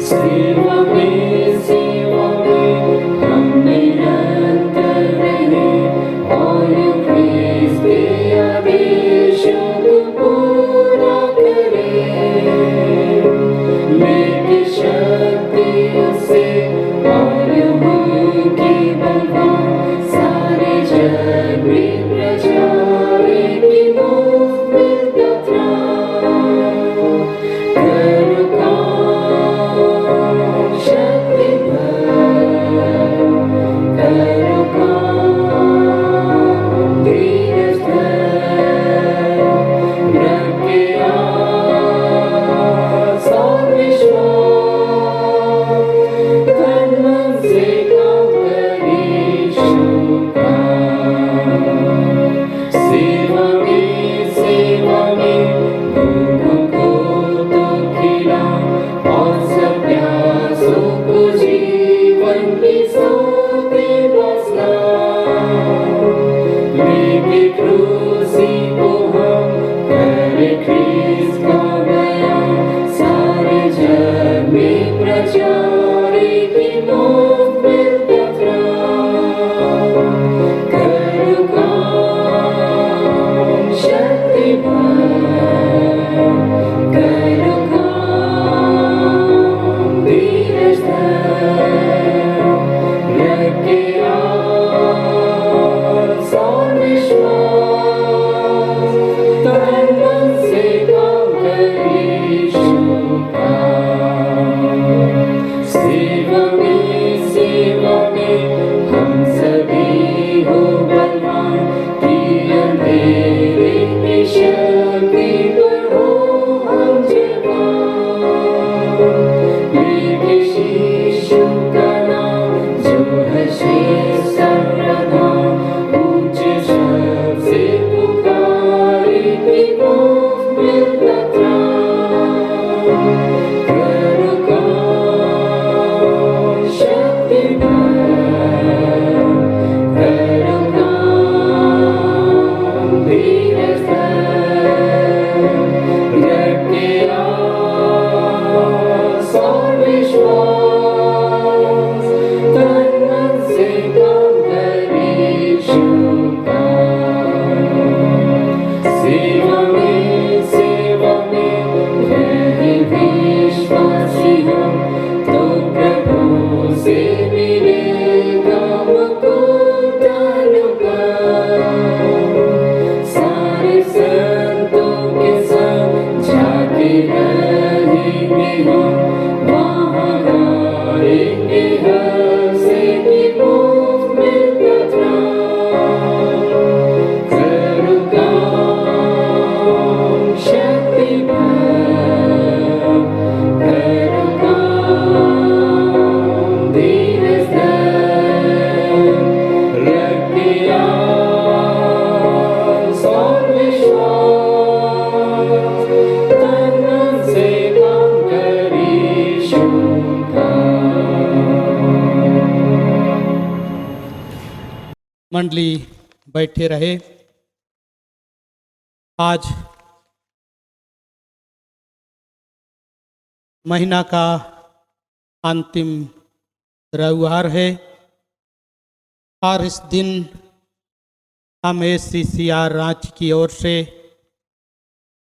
सेवा में हम निरंतर हम वहाँ गाएंगे हंसेंगे मुफ्त में तत्राम। करो काम शक्ति भर, करो काम धीरज धर, रखे आस और विश्वास, तन मन से काम करीशु का। मंडली बैठे रहे। आज महीना का अंतिम रविवार है और इस दिन हम ACCR रांची की ओर से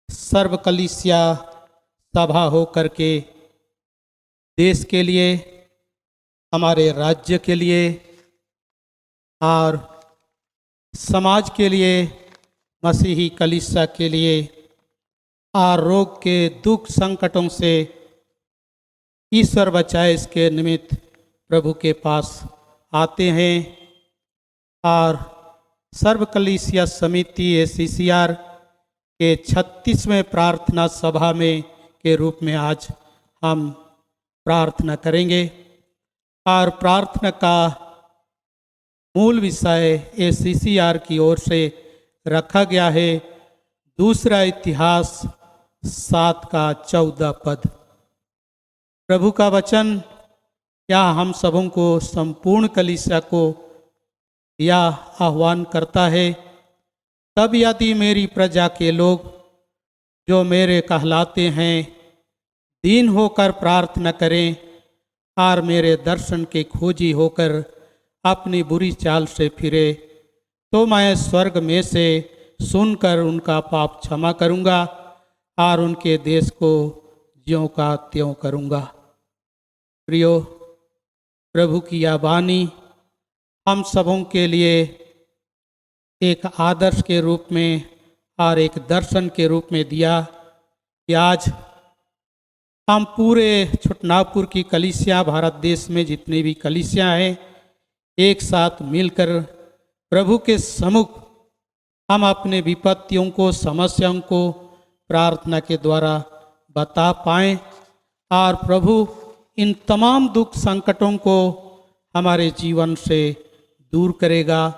सर्व कलीसिया सभा हो करके देश के लिए, हमारे राज्य के लिए और समाज के लिए, मसीही कलीसिया के लिए और रोग के दुख संकटों से ईश्वर बचाए इसके निमित्त प्रभु के पास आते हैं। और सर्व कलीसिया समिति ACCR के 36वें प्रार्थना सभा में के रूप में आज हम प्रार्थना करेंगे। और प्रार्थना का मूल विषय ACCR की ओर से रखा गया है दूसरा इतिहास 7 का 14 पद। प्रभु का वचन क्या हम सबों को, संपूर्ण कलीसिया को यह आह्वान करता है, तब यदि मेरी प्रजा के लोग जो मेरे कहलाते हैं दीन होकर प्रार्थना करें और मेरे दर्शन के खोजी होकर अपनी बुरी चाल से फिरे, तो मैं स्वर्ग में से सुनकर उनका पाप क्षमा करूंगा और उनके देश को ज्यों का त्यों करूंगा। प्रियो, प्रभु की यह वाणी हम सबों के लिए एक आदर्श के रूप में और एक दर्शन के रूप में दिया कि आज हम पूरे छोटनागपुर की कलीसिया, भारत देश में जितनी भी कलीसिया हैं, एक साथ मिलकर प्रभु के सम्मुख हम अपने विपत्तियों को, समस्याओं को प्रार्थना के द्वारा बता पाएं और प्रभु इन तमाम दुख संकटों को हमारे जीवन से दूर करेगा,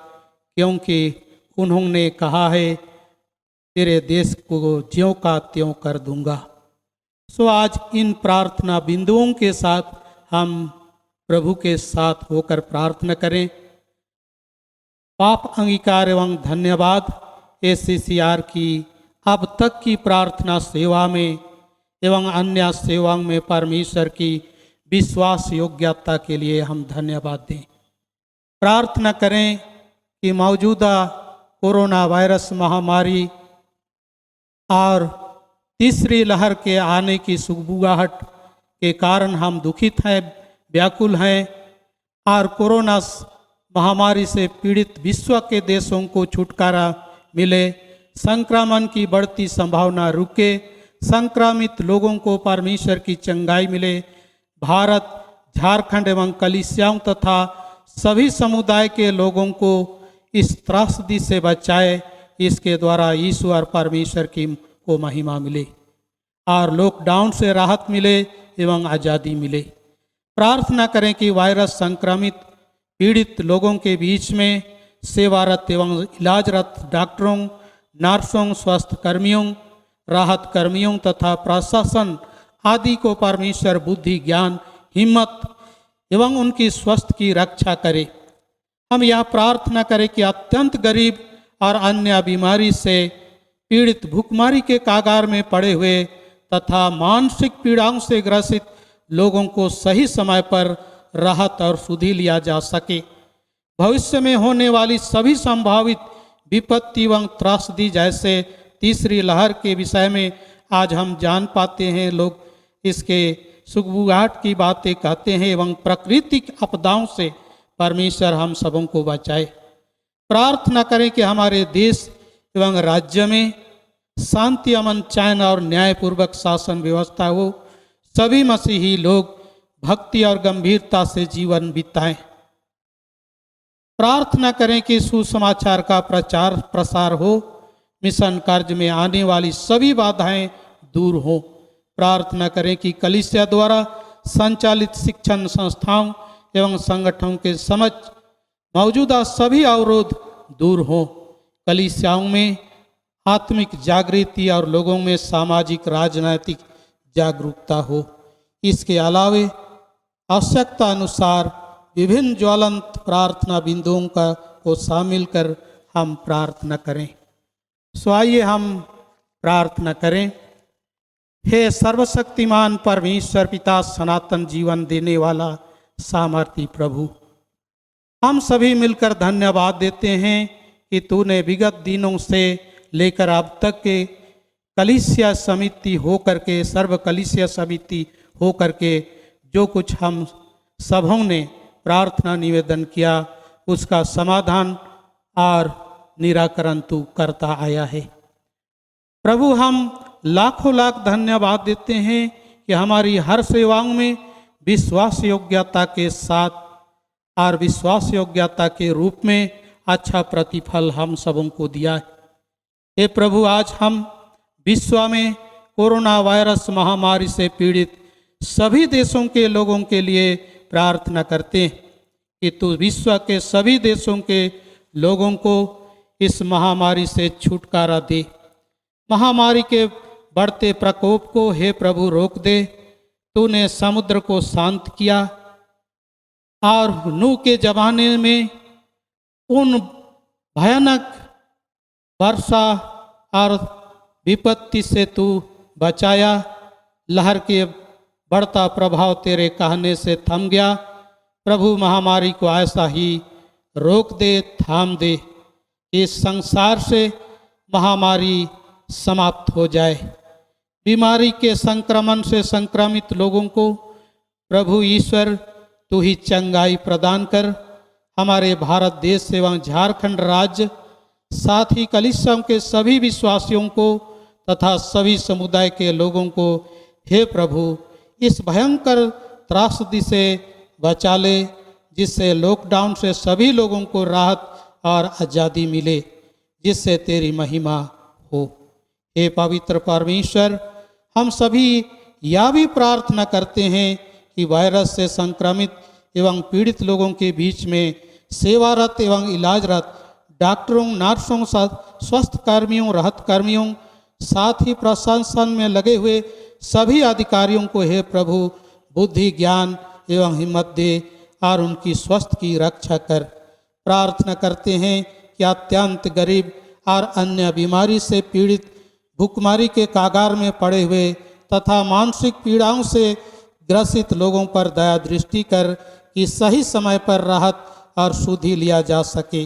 क्योंकि उन्होंने कहा है तेरे देश को ज्यों का त्यों कर दूंगा। सो आज इन प्रार्थना बिंदुओं के साथ हम प्रभु के साथ होकर प्रार्थना करें। पाप अंगीकार एवं धन्यवाद ACCR की अब तक की प्रार्थना सेवा में एवं अन्य सेवाओं में परमेश्वर की विश्वास योग्यता के लिए हम धन्यवाद दें। प्रार्थना करें कि मौजूदा कोरोना वायरस महामारी और तीसरी लहर के आने की सुगबुगाहट के कारण हम दुखित हैं, व्याकुल हैं और कोरोना महामारी से पीड़ित विश्व के देशों को छुटकारा मिले, संक्रमण की बढ़ती संभावना रुके, संक्रमित लोगों को परमेश्वर की चंगाई मिले, भारत, झारखंड एवं कलीसियाओं तथा सभी समुदाय के लोगों को इस त्रासदी से बचाए, इसके द्वारा ईश्वर परमेश्वर की को महिमा मिले और लॉकडाउन से राहत मिले एवं आज़ादी मिले। प्रार्थना करें कि वायरस संक्रमित पीड़ित लोगों के बीच में सेवारत एवं इलाजरत डॉक्टरों, नर्सों, स्वास्थ्य कर्मियों, राहत कर्मियों तथा प्रशासन आदि को परमेश्वर बुद्धि, ज्ञान, हिम्मत एवं उनकी स्वास्थ्य की रक्षा करे। हम यह प्रार्थना करें कि अत्यंत गरीब और अन्य बीमारी से पीड़ित, भूखमरी के कागार में पड़े हुए तथा मानसिक पीड़ाओं से ग्रसित लोगों को सही समय पर राहत और सुधि लिया जा सके। भविष्य में होने वाली सभी संभावित विपत्ति एवं त्रासदी जैसे तीसरी लहर के विषय में आज हम जान पाते हैं, लोग इसके सुगबुगाहट की बातें कहते हैं एवं प्राकृतिक आपदाओं से परमेश्वर हम सबों को बचाए। प्रार्थना करें कि हमारे देश एवं राज्य में शांति, अमन, चैन और न्यायपूर्वक शासन व्यवस्था हो, सभी मसीही लोग भक्ति और गंभीरता से जीवन बिताएं। प्रार्थना करें कि सुसमाचार का प्रचार प्रसार हो, मिशन कार्य में आने वाली सभी बाधाएं दूर हो। प्रार्थना करें कि कलीसिया द्वारा संचालित शिक्षण संस्थाओं एवं संगठनों के समक्ष मौजूदा सभी अवरोध दूर हो। कलीसियाओं में आत्मिक जागृति और लोगों में सामाजिक राजनैतिक जागरूकता हो। इसके अलावे आवश्यकता अनुसार विभिन्न ज्वलंत प्रार्थना बिंदुओं को शामिल कर हम प्रार्थना करें। सो आइए हम प्रार्थना करें। हे सर्वशक्तिमान परमेश्वर पिता, सनातन जीवन देने वाला सामर्थी प्रभु, हम सभी मिलकर धन्यवाद देते हैं कि तूने विगत दिनों से लेकर अब तक के कलीसिया समिति होकर के, सर्व कलीसिया समिति होकर के जो कुछ हम सबों ने प्रार्थना निवेदन किया, उसका समाधान और निराकरण तू करता आया है। प्रभु, हम लाखों लाख धन्यवाद देते हैं कि हमारी हर सेवाओं में विश्वास योग्यता के साथ और विश्वास योग्यता के रूप में अच्छा प्रतिफल हम सबों को दिया है। हे प्रभु, आज हम विश्व में कोरोना वायरस महामारी से पीड़ित सभी देशों के लोगों के लिए प्रार्थना करते हैं कि तू विश्व के सभी देशों के लोगों को इस महामारी से छुटकारा दे। महामारी के बढ़ते प्रकोप को हे प्रभु रोक दे। तूने समुद्र को शांत किया और नूह के जमाने में उन भयानक वर्षा और विपत्ति से तू बचाया। लहर के बढ़ता प्रभाव तेरे कहने से थम गया। प्रभु, महामारी को ऐसा ही रोक दे, थाम दे। इस संसार से महामारी समाप्त हो जाए। बीमारी के संक्रमण से संक्रमित लोगों को प्रभु ईश्वर तू ही चंगाई प्रदान कर। हमारे भारत देश एवं झारखंड राज्य, साथ ही कलीसियाओं के सभी विश्वासियों को तथा सभी समुदाय के लोगों को हे प्रभु इस भयंकर त्रासदी से बचा ले, जिससे लॉकडाउन से सभी लोगों को राहत और आज़ादी मिले, जिससे तेरी महिमा हो। हे पवित्र परमेश्वर, हम सभी यह भी प्रार्थना करते हैं कि वायरस से संक्रमित एवं पीड़ित लोगों के बीच में सेवारत एवं इलाजरत डॉक्टरों, नर्सों, स्वास्थ्य कर्मियों, राहत कर्मियों, साथ ही प्रशासन में लगे हुए सभी अधिकारियों को हे प्रभु बुद्धि, ज्ञान एवं हिम्मत दे और उनकी स्वास्थ्य की रक्षा कर। प्रार्थना करते हैं कि अत्यंत गरीब और अन्य बीमारी से पीड़ित, भूखमरी के कागार में पड़े हुए तथा मानसिक पीड़ाओं से ग्रसित लोगों पर दया दृष्टि कर कि सही समय पर राहत और शुद्धि लिया जा सके।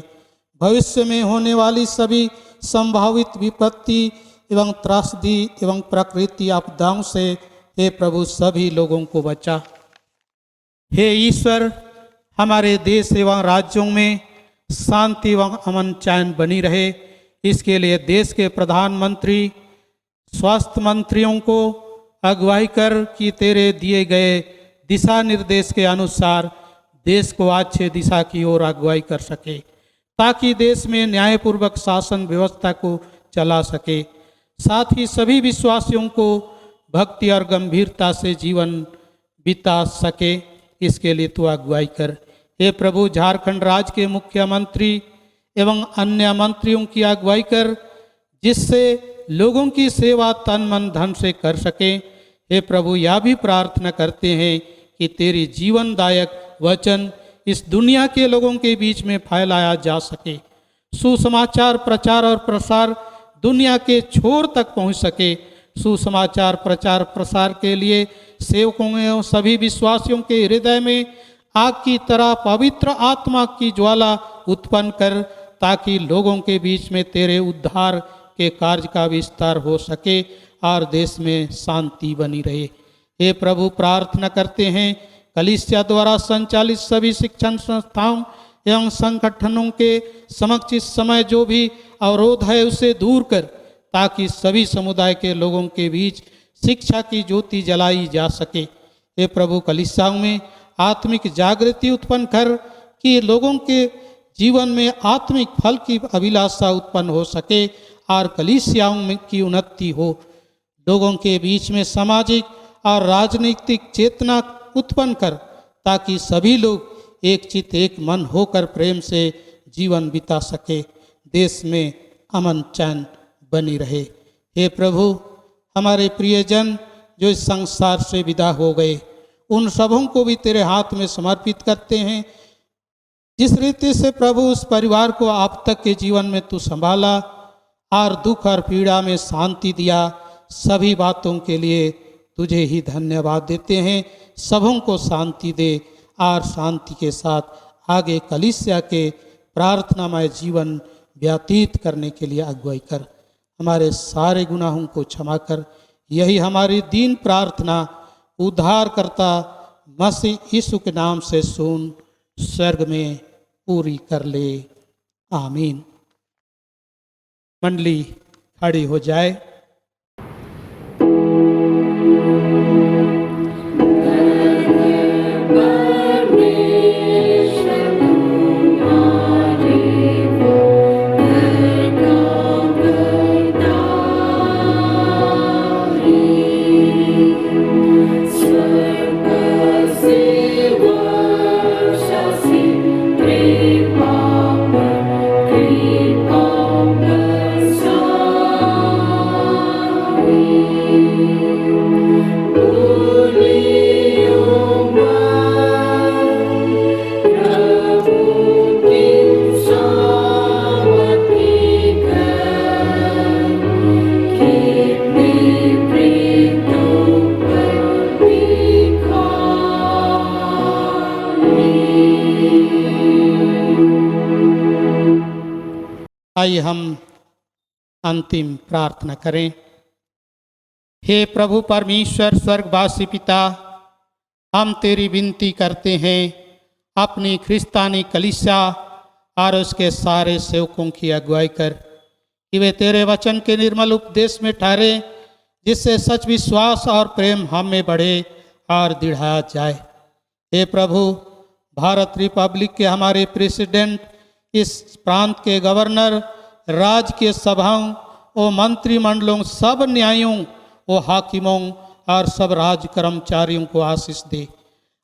भविष्य में होने वाली सभी संभावित विपत्ति एवं त्रासदी एवं प्रकृति आपदाओं से हे प्रभु सभी लोगों को बचा। हे ईश्वर, हमारे देश एवं राज्यों में शांति एवं अमन चैन बनी रहे, इसके लिए देश के प्रधानमंत्री, स्वास्थ्य मंत्रियों को अगुवाई कर कि तेरे दिए गए दिशा निर्देश के अनुसार देश को अच्छे दिशा की ओर अगुवाई कर सके, ताकि देश में न्यायपूर्वक शासन व्यवस्था को चला सके। साथ ही सभी विश्वासियों को भक्ति और गंभीरता से जीवन बिता सके, इसके लिए तू अगुवाई कर। हे प्रभु, झारखंड राज्य के मुख्यमंत्री एवं अन्य मंत्रियों की अगुवाई कर, जिससे लोगों की सेवा तन मन धन से कर सके। हे प्रभु, यह भी प्रार्थना करते हैं कि तेरी जीवनदायक वचन इस दुनिया के लोगों के बीच में फैलाया जा सके, सुसमाचार प्रचार और प्रसार दुनिया के छोर तक पहुंच सके। सुसमाचार प्रचार प्रसार के लिए सेवकों एवं सभी विश्वासियों के हृदय में आग की तरह पवित्र आत्मा की ज्वाला उत्पन्न कर, ताकि लोगों के बीच में तेरे उद्धार के कार्य का विस्तार हो सके और देश में शांति बनी रहे। हे प्रभु, प्रार्थना करते हैं कलीसिया द्वारा संचालित सभी शिक्षण संस्थाओं एवं संगठनों के समक्ष इस समय जो भी अवरोध है उसे दूर कर, ताकि सभी समुदाय के लोगों के बीच शिक्षा की ज्योति जलाई जा सके। हे प्रभु, कलीसियाओं में आत्मिक जागृति उत्पन्न कर कि लोगों के जीवन में आत्मिक फल की अभिलाषा उत्पन्न हो सके और कलीसियाओं में की उन्नति हो। लोगों के बीच में सामाजिक और राजनीतिक चेतना उत्पन्न कर ताकि सभी लोग एक चित्त एक मन होकर प्रेम से जीवन बिता सके, देश में अमन चैन बनी रहे। हे प्रभु, हमारे प्रियजन जो इस संसार से विदा हो गए, उन सबों को भी तेरे हाथ में समर्पित करते हैं। जिस रीति से प्रभु उस परिवार को आप तक के जीवन में तू संभाला और दुख और पीड़ा में शांति दिया, सभी बातों के लिए तुझे ही धन्यवाद देते हैं। सबों को शांति दे और शांति के साथ आगे कलीसिया के प्रार्थनामय जीवन व्यतीत करने के लिए अगुवाई कर। हमारे सारे गुनाहों को क्षमा कर। यही हमारी दीन प्रार्थना उद्धारकर्ता मसीह यीशु के नाम से सुन स्वर्ग में पूरी कर ले। आमीन। मंडली खड़ी हो जाए। आइए हम अंतिम प्रार्थना करें। हे प्रभु परमेश्वर स्वर्गवासी पिता, हम तेरी विनती करते हैं अपनी ख्रिस्तानी कलीसिया और उसके सारे सेवकों की अगुवाई कर कि वे तेरे वचन के निर्मल उपदेश में ठहरे, जिससे सच विश्वास और प्रेम हम में बढ़े और दृढ़ाया जाए। हे प्रभु, भारत रिपब्लिक के हमारे प्रेसिडेंट, इस प्रांत के गवर्नर, राज्य के सभाओं और मंत्रिमंडलों, सब न्यायों और हाकिमों और सब राज्य कर्मचारियों को आशीष दे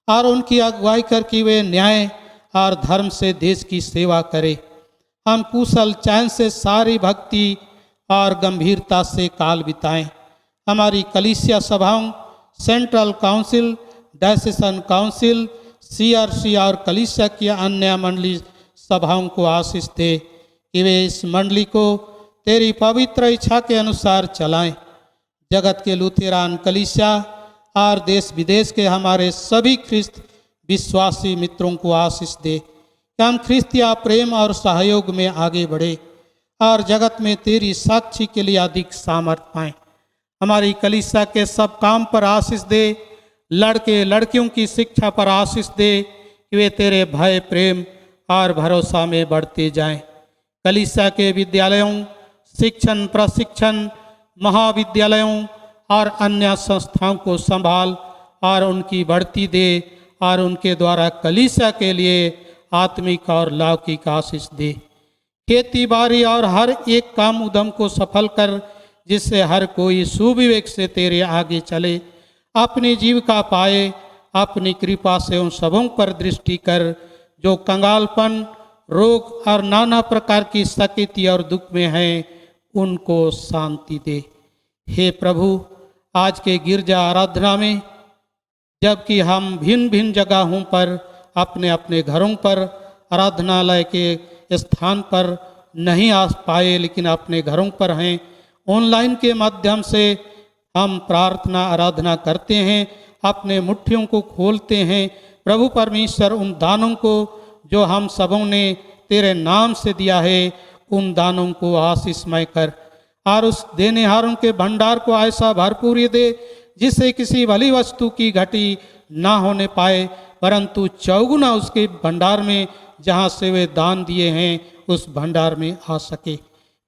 और उनकी अगुवाई कर कि वे न्याय और धर्म से देश की सेवा करे। हम कुशल चैन से सारी भक्ति और गंभीरता से काल बिताएं। हमारी कलीसिया सभाओं, सेंट्रल काउंसिल, डायसेशन काउंसिल, CRC और कलीसिया की अन्य मंडली सभाओं को आशीष दे कि वे इस मंडली को तेरी पवित्र इच्छा के अनुसार चलाएं। जगत के लुथेरान कलीसिया और देश विदेश के हमारे सभी ख्रिस्त विश्वासी मित्रों को आशीष दे कि हम ख्रिस्तिया प्रेम और सहयोग में आगे बढ़े और जगत में तेरी साक्षी के लिए अधिक सामर्थ्य पाएं। हमारी कलीसिया के सब काम पर आशीष दे। लड़के लड़कियों की शिक्षा पर आशीष दे कि वे तेरे भय, प्रेम और भरोसा में बढ़ते जाएं। कलीसिया के विद्यालयों, शिक्षण प्रशिक्षण महाविद्यालयों और अन्य संस्थाओं को संभाल और उनकी बढ़ती दे और उनके द्वारा कलीसिया के लिए आत्मिक और लौकिक आशीष दे। खेती बाड़ी और हर एक काम उद्यम को सफल कर, जिससे हर कोई सुविवेक से तेरे आगे चले, अपनी जीविका पाए। अपनी कृपा से उन सबों पर दृष्टि कर जो कंगालपन, रोग और नाना प्रकार की सकिती और दुख में हैं, उनको शांति दे। हे प्रभु, आज के गिरजा आराधना में जबकि हम भिन्न भिन्न जगहों पर अपने अपने घरों पर आराधनालय के स्थान पर नहीं आ पाए, लेकिन अपने घरों पर हैं, ऑनलाइन के माध्यम से हम प्रार्थना आराधना करते हैं, अपने मुट्ठियों को खोलते हैं। प्रभु परमेश्वर, उन दानों को जो हम सबों ने तेरे नाम से दिया है, उन दानों को आशीषमय कर और उस देनेहारों के भंडार को ऐसा भरपूर दे जिससे किसी भली वस्तु की घटी ना होने पाए, परंतु चौगुना उसके भंडार में जहाँ से वे दान दिए हैं उस भंडार में आ सके।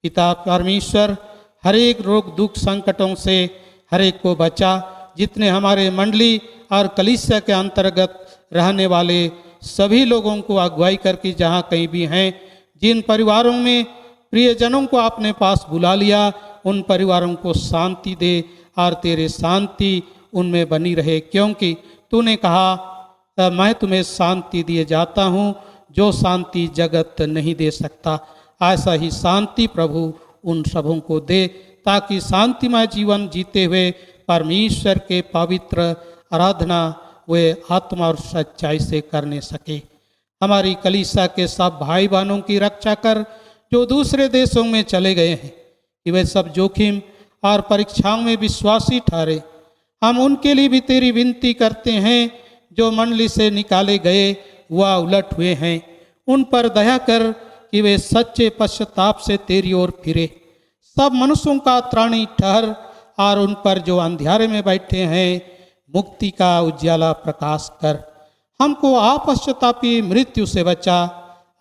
पिता परमेश्वर, हर एक रोग दुख संकटों से हर एक को बचा। जितने हमारे मंडली और कलीसिया के अंतर्गत रहने वाले सभी लोगों को अगुवाई करके जहाँ कहीं भी हैं, जिन परिवारों में प्रियजनों को आपने पास बुला लिया, उन परिवारों को शांति दे और तेरे शांति उनमें बनी रहे, क्योंकि तूने कहा मैं तुम्हें शांति दिए जाता हूँ, जो शांति जगत नहीं दे सकता। ऐसा ही शांति प्रभु उन सबों को दे, ताकि शांतिमय जीवन जीते हुए परमेश्वर के पवित्र आराधना वे आत्मा और सच्चाई से करने सके। हमारी कलीसिया के सब भाई बहनों की रक्षा कर, जो दूसरे देशों में चले गए हैं, कि वे सब जोखिम और परीक्षाओं में विश्वासी ठहरे। हम उनके लिए भी तेरी विनती करते हैं, जो मंडली से निकाले गए व उलट हुए हैं। उन पर दया कर कि वे सच्चे पश्चाताप से तेरी ओर फिरे। सब मनुष्यों का त्राणी ठहर और उन पर जो अंधियारे में बैठे हैं मुक्ति का उज्ज्वला प्रकाश कर। हमको अपश्चातापी मृत्यु से बचा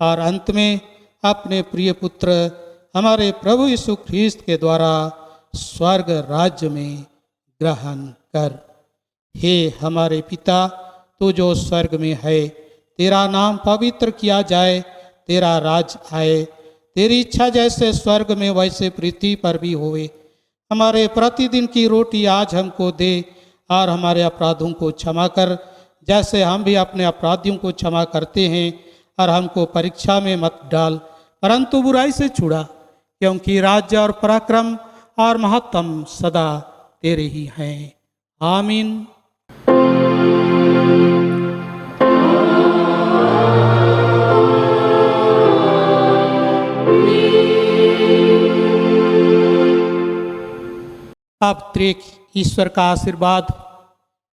और अंत में अपने प्रिय पुत्र हमारे प्रभु यीशु ख्रीस्त के द्वारा स्वर्ग राज्य में ग्रहण कर। हे हमारे पिता, तू जो स्वर्ग में है, तेरा नाम पवित्र किया जाए, तेरा राज आए, तेरी इच्छा जैसे स्वर्ग में वैसे पृथ्वी पर भी होवे। हमारे प्रतिदिन की रोटी आज हमको दे और हमारे अपराधों को क्षमा कर, जैसे हम भी अपने अपराधियों को क्षमा करते हैं। और हमको परीक्षा में मत डाल, परंतु बुराई से छुड़ा, क्योंकि राज्य और पराक्रम और महत्तम सदा तेरे ही हैं। आमीन। अब त्रिक ईश्वर का आशीर्वाद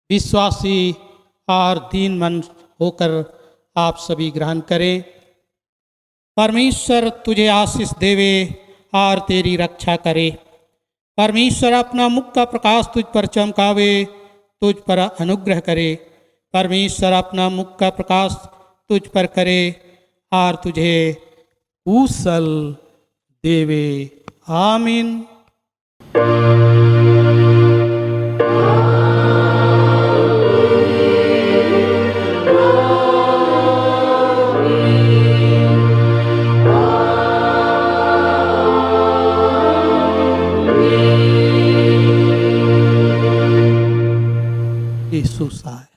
विश्वासी और दीन मन होकर आप सभी ग्रहण करें। परमेश्वर तुझे आशीष देवे और तेरी रक्षा करे। परमेश्वर अपना मुख का प्रकाश तुझ पर चमकावे, तुझ पर अनुग्रह करे। परमेश्वर अपना मुख का प्रकाश तुझ पर करे और तुझे कुशल देवे। आमीन। यीशु सहाय।